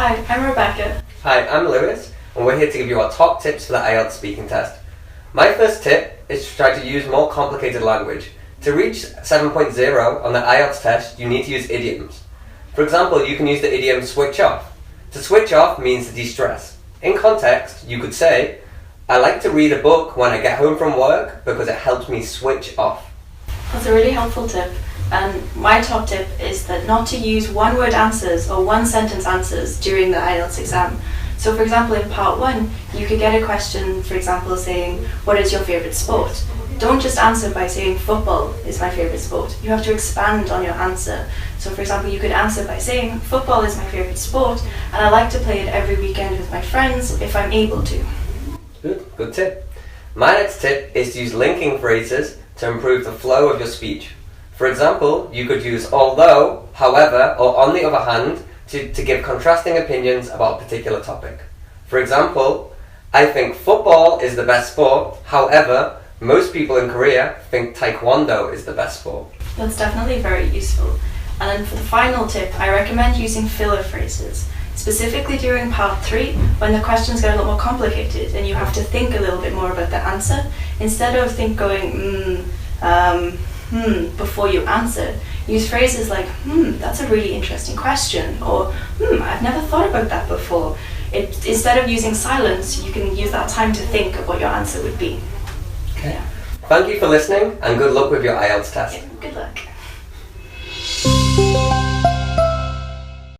Hi, I'm Rebecca. Hi, I'm Lewis, and we're here to give you our top tips for the IELTS speaking test. My first tip is to try to use more complicated language. To reach 7.0 on the IELTS test, you need to use idioms. For example, you can use the idiom switch off. To switch off means to de-stress. In context, you could say, I like to read a book when I get home from work because it helps me switch off. That's a really helpful tip. And my top tip is that not to use one-word answers or one-sentence answers during the IELTS exam. So for example, in part 1, you could get a question, for example, saying, what is your favourite sport? Don't just answer by saying football is my favourite sport. You have to expand on your answer. So for example, you could answer by saying, football is my favourite sport and I like to play it every weekend with my friends if I'm able to. Good tip. My next tip is to use linking phrases to improve the flow of your speech. For example, you could use although, however, or on the other hand to give contrasting opinions about a particular topic. For example, I think football is the best sport, however, most people in Korea think taekwondo is the best sport. That's definitely very useful. And then for the final tip, I recommend using filler phrases, specifically during part 3 when the questions get a lot more complicated and you have to think a little bit more about the answer. Instead of going, before you answer, use phrases like, that's a really interesting question, or I've never thought about that before. Instead of using silence, you can use that time to think of what your answer would be. Okay. Yeah. Thank you for listening and good luck with your IELTS test. Yeah, good luck.